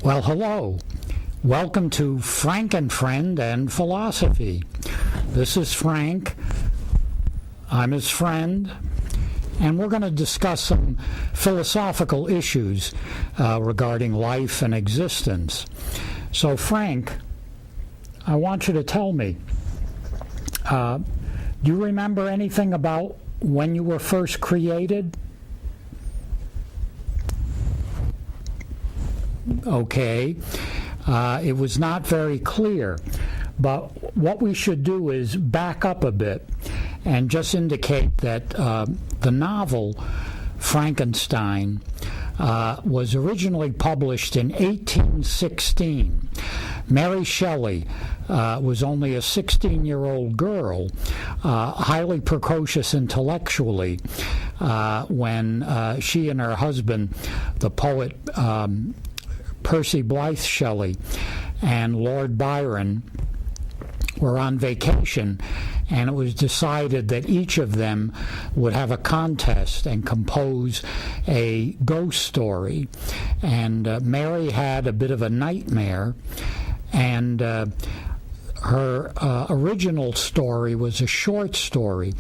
Well, hello. Welcome to Frank and Friend and Philosophy. This is Frank. I'm his friend. And we're going to discuss some philosophical issues regarding life and existence. So, Frank, I want you to tell me, do you remember anything about when you were first created? Okay. It was not very clear, but what we should do is back up a bit and just indicate that the novel Frankenstein was originally published in 1816. Mary Shelley was only a 16-year-old girl, highly precocious intellectually, when she and her husband, the poet Percy Blythe Shelley and Lord Byron, were on vacation, and it was decided that each of them would have a contest and compose a ghost story. And Mary had a bit of a nightmare, and her original story was a short story,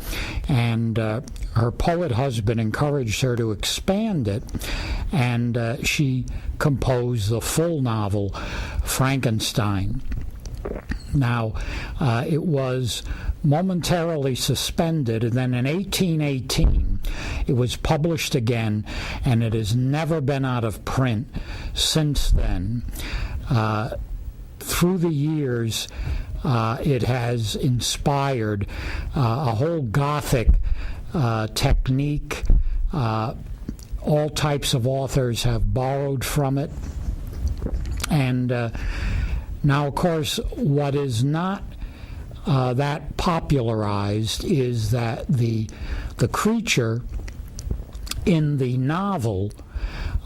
and her poet husband encouraged her to expand it, and she composed the full novel, Frankenstein. Now, it was momentarily suspended, and then in 1818 it was published again, and it has never been out of print since then. Through the years, it has inspired a whole Gothic technique. All types of authors have borrowed from it. And now, of course, what is not that popularized is that the creature in the novel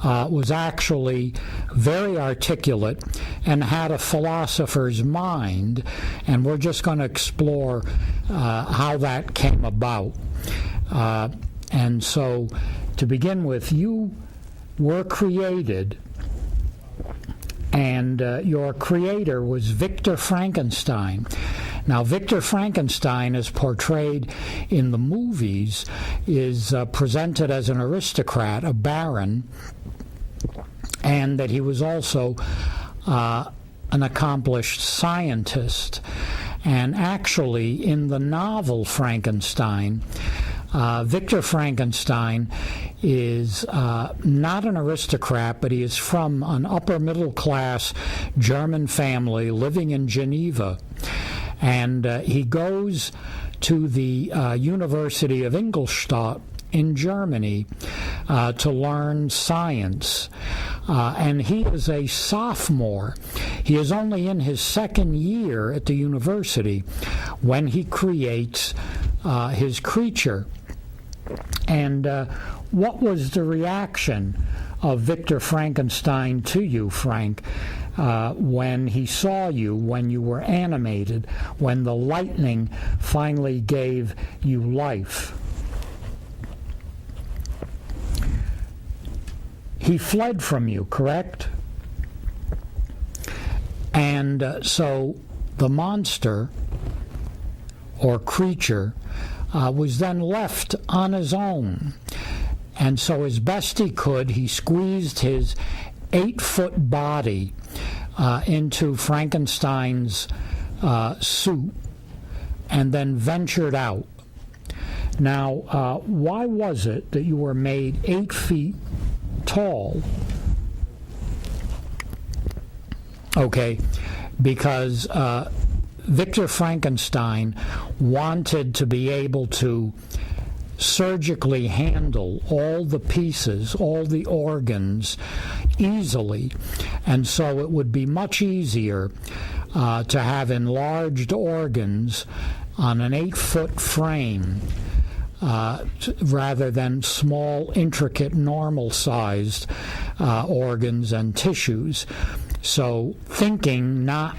was actually very articulate and had a philosopher's mind, and we're just going to explore how that came about. And so, to begin with, you were created, and your creator was Victor Frankenstein. Now, Victor Frankenstein, as portrayed in the movies, is presented as an aristocrat, a baron, and that he was also an accomplished scientist. And actually, in the novel Frankenstein, Victor Frankenstein is not an aristocrat, but he is from an upper middle class German family living in Geneva. And he goes to the University of Ingolstadt in Germany to learn science. And he is a sophomore. He is only in his second year at the university when he creates his creature. And what was the reaction of Victor Frankenstein to you, Frank, when he saw you, when you were animated, when the lightning finally gave you life? He fled from you, correct? And so the monster or creature was then left on his own. And so as best he could, he squeezed his 8-foot body into Frankenstein's suit and then ventured out. Now, why was it that you were made 8 feet tall? Okay, because Victor Frankenstein wanted to be able to surgically handle all the pieces, all the organs easily, and so it would be much easier to have enlarged organs on an 8-foot frame rather than small, intricate, normal-sized organs and tissues. So thinking not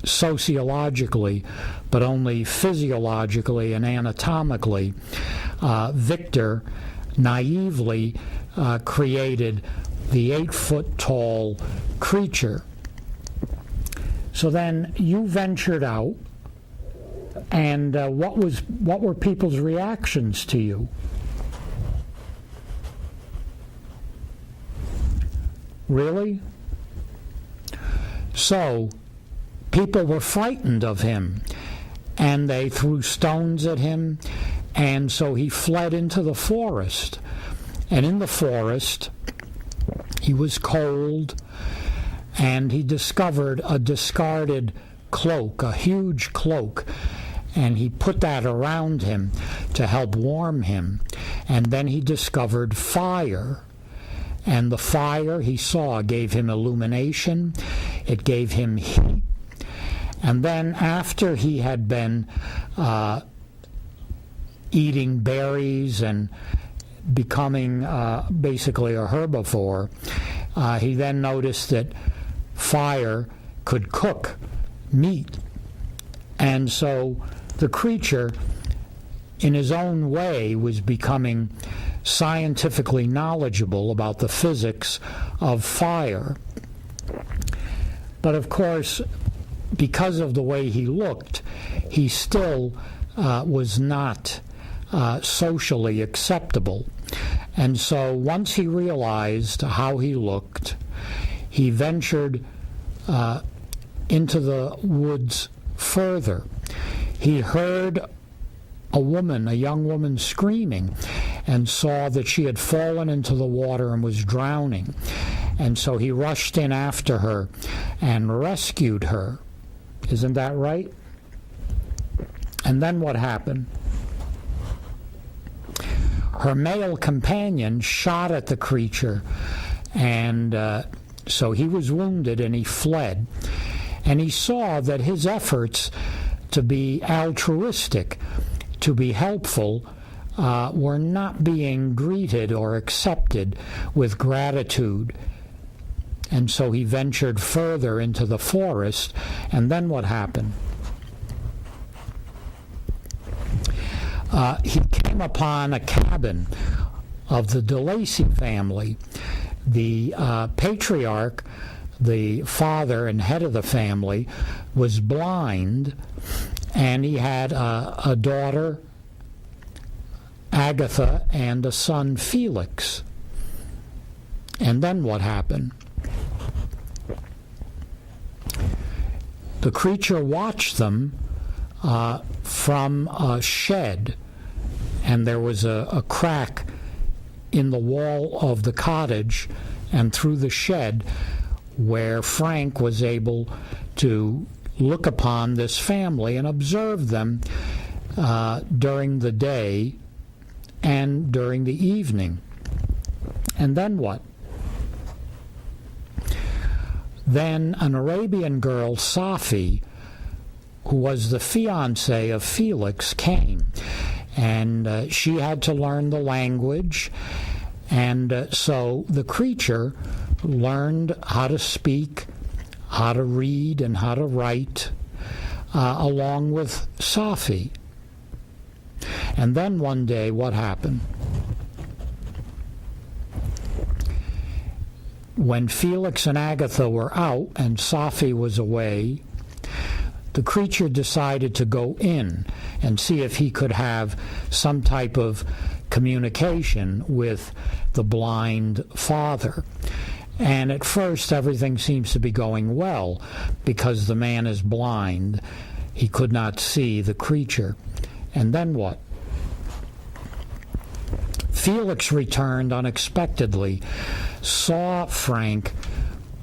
sociologically, but only physiologically and anatomically, Victor naively created the 8-foot tall creature. So then you ventured out, and what were people's reactions to you? Really? So people were frightened of him, and they threw stones at him, and so he fled into the forest. And in the forest, he was cold, and he discovered a discarded cloak, a huge cloak, and he put that around him to help warm him. And then he discovered fire, and the fire he saw gave him illumination, it gave him heat. And then after he had been eating berries and becoming basically a herbivore, he then noticed that fire could cook meat. And so the creature, in his own way, was becoming scientifically knowledgeable about the physics of fire. But of course, because of the way he looked, he still was not socially acceptable. And so once he realized how he looked, he ventured into the woods further. He heard a young woman screaming, and saw that she had fallen into the water and was drowning. And so he rushed in after her and rescued her. Isn't that right? And then what happened? Her male companion shot at the creature, and so he was wounded and he fled. And he saw that his efforts to be altruistic, to be helpful, were not being greeted or accepted with gratitude. And so he ventured further into the forest, and then what happened? He came upon a cabin of the DeLacy family. The patriarch, the father and head of the family, was blind, and he had a daughter, Agatha, and a son, Felix. And then what happened? The creature watched them from a shed, and there was a crack in the wall of the cottage and through the shed where Frank was able to look upon this family and observe them during the day and during the evening. And then what? Then an Arabian girl, Safi, who was the fiancée of Felix, came, and she had to learn the language, and so the creature learned how to speak, how to read, and how to write, along with Safi. And then one day, what happened? When Felix and Agatha were out and Safi was away, the creature decided to go in and see if he could have some type of communication with the blind father. And at first, everything seems to be going well because the man is blind. He could not see the creature. And then what? Felix returned unexpectedly, saw Frank,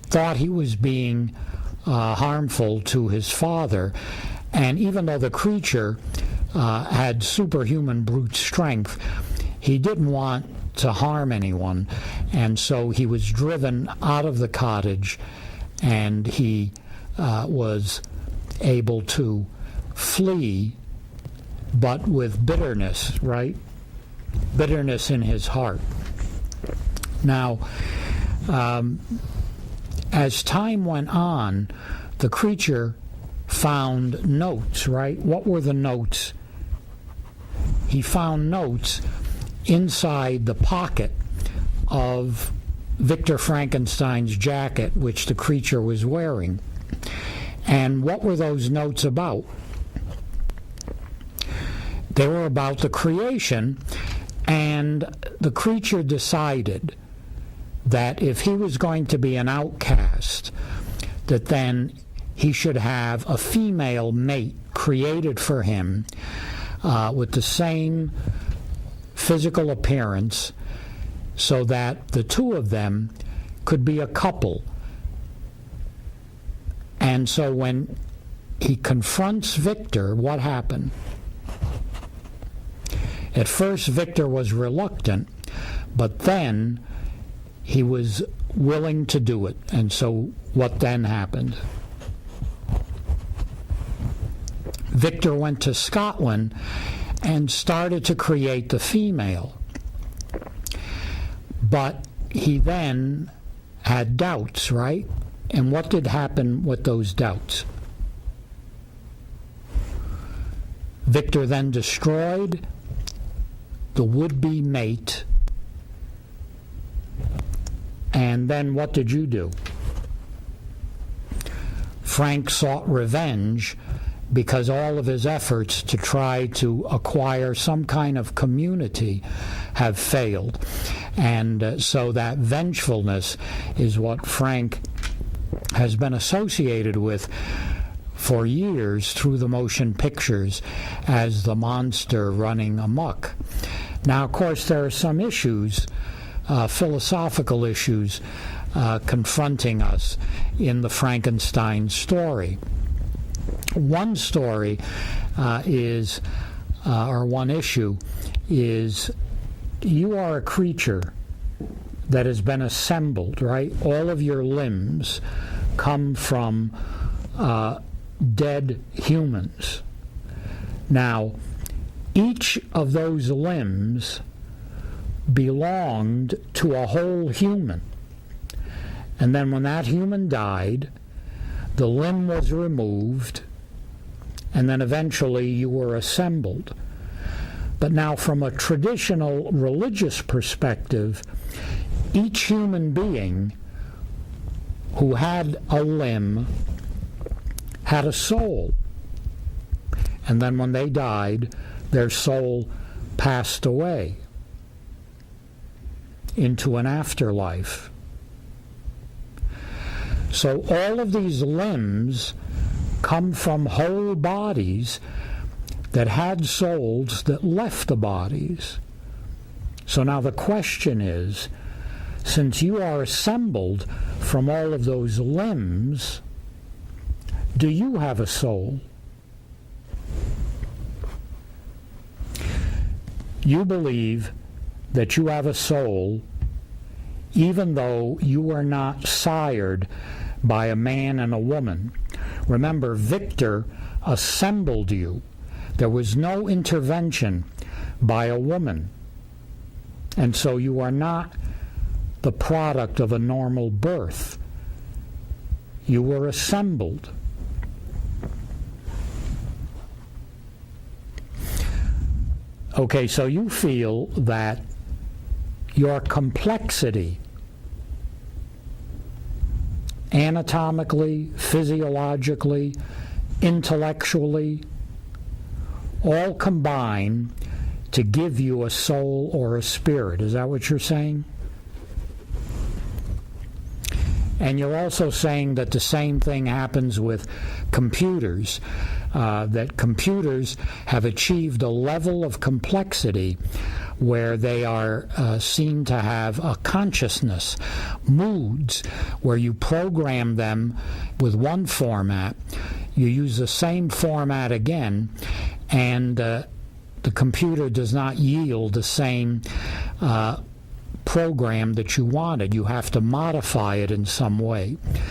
thought he was being harmful to his father, and even though the creature had superhuman brute strength, he didn't want to harm anyone, and so he was driven out of the cottage, and he was able to flee, but with bitterness, right? Bitterness in his heart. Now, as time went on, the creature found notes, right? What were the notes? He found notes inside the pocket of Victor Frankenstein's jacket, which the creature was wearing. And what were those notes about? They were about the creation, and the creature decided that if he was going to be an outcast, that then he should have a female mate created for him with the same physical appearance, so that the two of them could be a couple. And so when he confronts Victor, what happened? At first, Victor was reluctant, but then he was willing to do it. And so what then happened? Victor went to Scotland and started to create the female. But he then had doubts, right? And what did happen with those doubts? Victor then destroyed the would-be mate. And then what did you do? Frank sought revenge because all of his efforts to try to acquire some kind of community have failed. And so that vengefulness is what Frank has been associated with for years through the motion pictures as the monster running amok. Now, of course, there are some issues, philosophical issues, confronting us in the Frankenstein story. One story or one issue is, you are a creature that has been assembled, right? All of your limbs come from dead humans. Now, each of those limbs belonged to a whole human. And then when that human died, the limb was removed, and then eventually you were assembled. But now, from a traditional religious perspective, each human being who had a limb had a soul. And then when they died, their soul passed away into an afterlife. So all of these limbs come from whole bodies that had souls that left the bodies. So now the question is, since you are assembled from all of those limbs, do you have a soul? You believe that you have a soul even though you are not sired by a man and a woman. Remember, Victor assembled you. There was no intervention by a woman. And so you are not the product of a normal birth. You were assembled. Okay, so you feel that your complexity, anatomically, physiologically, intellectually, all combine to give you a soul or a spirit. Is that what you're saying? And you're also saying that the same thing happens with computers, that computers have achieved a level of complexity where they are seen to have a consciousness, moods, where you program them with one format, you use the same format again, and the computer does not yield the same program that you wanted. You have to modify it in some way.